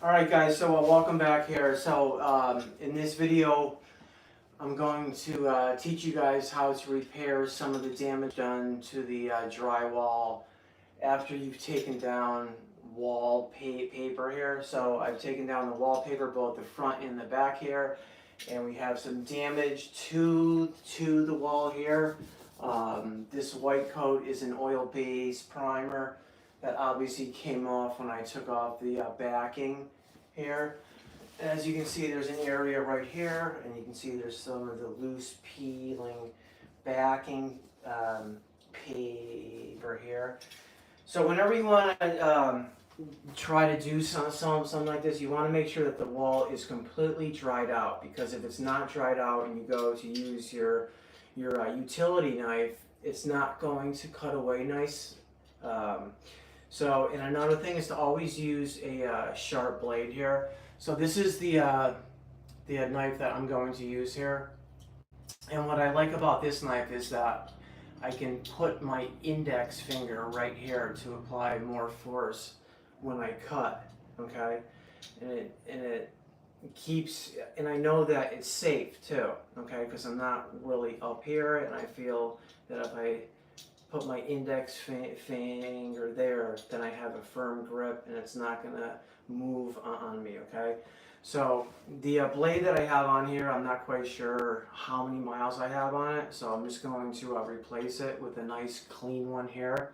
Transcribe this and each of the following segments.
Alright guys, so welcome back here. So in this video I'm going to teach you guys how to repair some of the damage done to the drywall after you've taken down wallpaper here. So I've taken down the wallpaper, both the front and the back here, and we have some damage to the wall here. This white coat is an oil-based primer that obviously came off when I took off the backing here. And as you can see, there's an area right here, and you can see there's some of the loose peeling backing paper here. So whenever you want to try to do something like this, you want to make sure that the wall is completely dried out, because if it's not dried out and you go to use your utility knife, it's not going to cut away nice. And another thing is to always use a sharp blade here. So this is the knife that I'm going to use here. And what I like about this knife is that I can put my index finger right here to apply more force when I cut, okay? And it keeps, and I know that it's safe too, okay? Because I'm not really up here, and I feel that if I put my index finger there, then I have a firm grip and it's not gonna move on me, okay? So the blade that I have on here, I'm not quite sure how many miles I have on it, so I'm just going to replace it with a nice clean one here.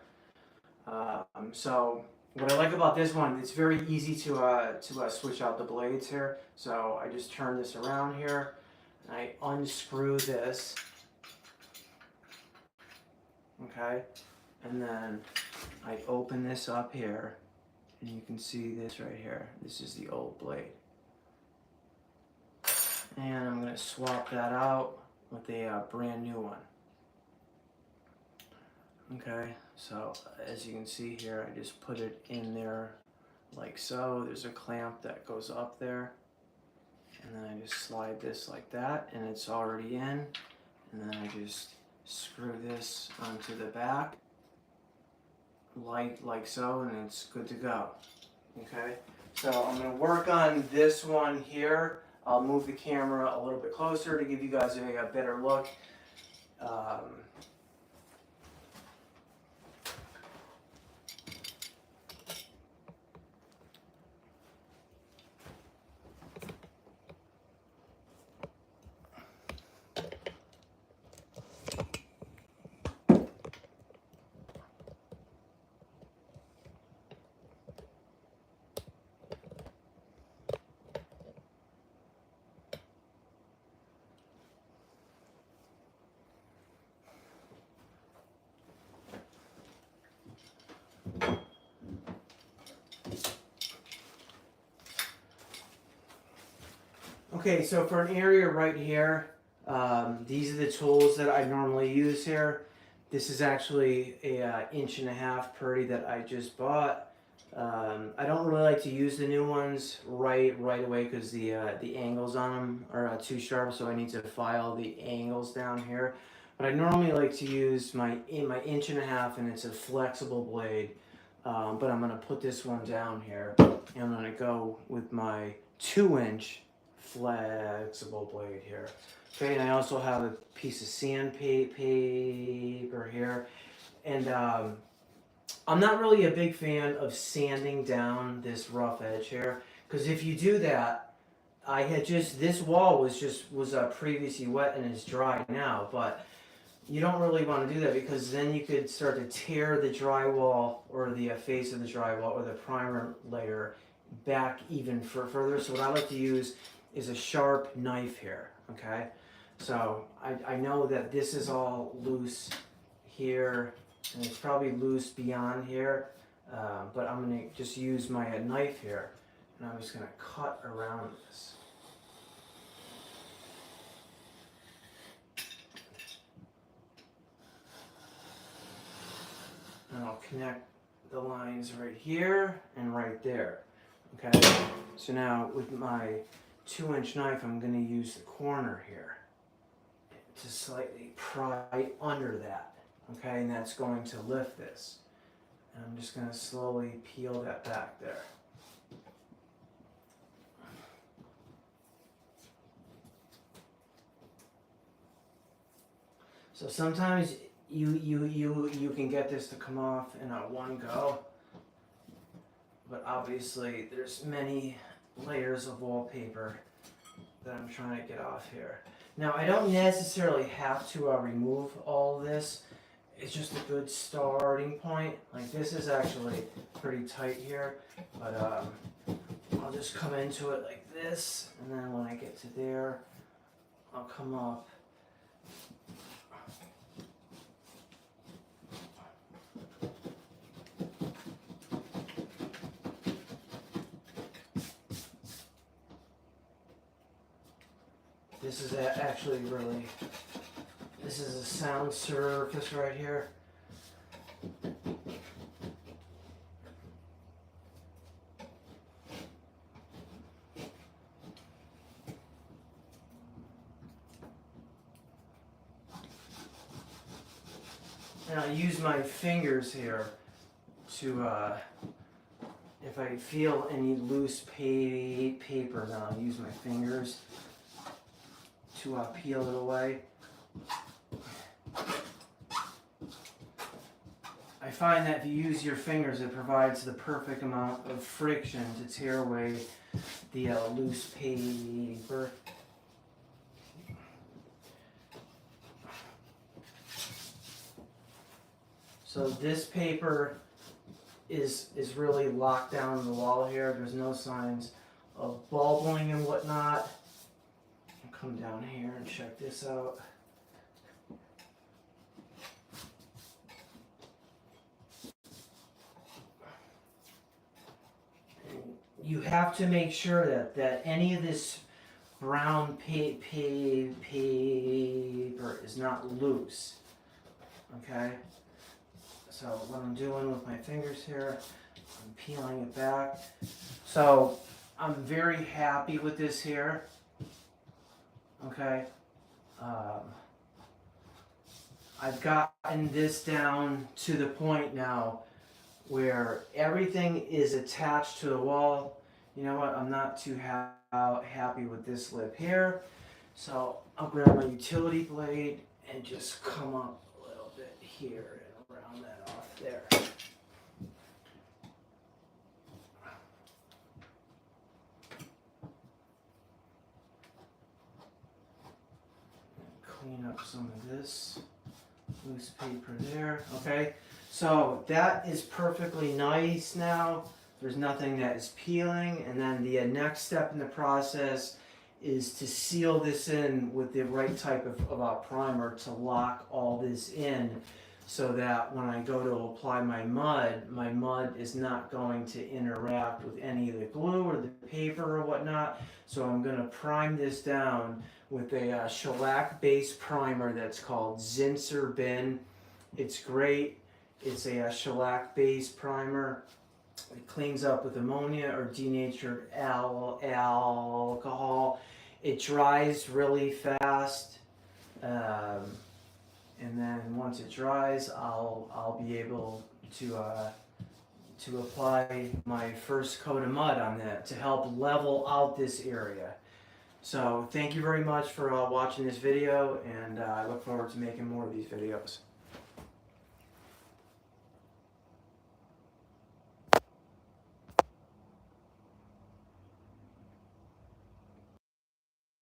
So what I like about this one, it's very easy to switch out the blades here. So I just turn this around here, and I unscrew this. Okay, and then I open this up here, and you can see this right here. This is the old blade. And I'm going to swap that out with a brand new one. Okay, so as you can see here, I just put it in there like so. There's a clamp that goes up there. And then I just slide this like that, and it's already in. And then I just screw this onto the back like so, and it's good to go. Okay, so I'm going to work on this one here. I'll move the camera a little bit closer to give you guys a better look. Okay, so for an area right here, these are the tools that I normally use here. This is actually a 1.5" purdy that I just bought. I don't really like to use the new ones right away because the angles on them are too sharp, so I need to file the angles down here. But I normally like to use my 1.5", and it's a flexible blade. But I'm going to put this one down here, and I'm going to go with my 2" flexible blade here. Okay, and I also have a piece of sandpaper here. And I'm not really a big fan of sanding down this rough edge here, because if you do that, this wall was previously wet and is dry now, but you don't really want to do that, because then you could start to tear the drywall or the face of the drywall or the primer layer back even further. So what I like to use is a sharp knife here, okay? So I know that this is all loose here, and it's probably loose beyond here, but I'm going to just use my knife here, and I'm just going to cut around this. And I'll connect the lines right here and right there, okay? So now with my 2" knife, I'm going to use the corner here to slightly pry under that, okay? And that's going to lift this. And I'm just going to slowly peel that back there. So sometimes you can get this to come off in a one go, but obviously there's many layers of wallpaper that I'm trying to get off here. Now I don't necessarily have to remove all of this. It's just a good starting point. Like this is actually pretty tight here, but I'll just come into it like this, and then when I get to there, I'll come up. This is actually really, this is a sound surface right here. And I use my fingers here to, if I feel any loose paper, then I'll use my fingers to peel it away. I find that if you use your fingers, it provides the perfect amount of friction to tear away the loose paper. So this paper is really locked down in the wall here. There's no signs of bubbling and whatnot. I'll come down here and check this out. And you have to make sure that any of this brown paper is not loose. Okay? So what I'm doing with my fingers here, I'm peeling it back. So I'm very happy with this here. Okay. I've gotten this down to the point now where everything is attached to the wall. You know what? I'm not too happy with this lip here. So I'll grab my utility blade and just come up a little bit here and round that off there. Clean up some of this loose paper there. Okay, so that is perfectly nice now. There's nothing that is peeling, and then the next step in the process is to seal this in with the right type of primer to lock all this in, so that when I go to apply my mud is not going to interact with any of the glue or the paper or whatnot. So I'm going to prime this down with a shellac-based primer that's called Zinsser Bin. It's great. It's a shellac-based primer. It cleans up with ammonia or denatured alcohol. It dries really fast. And then once it dries, I'll be able to apply my first coat of mud on that to help level out this area. So thank you very much for watching this video, and I look forward to making more of these videos.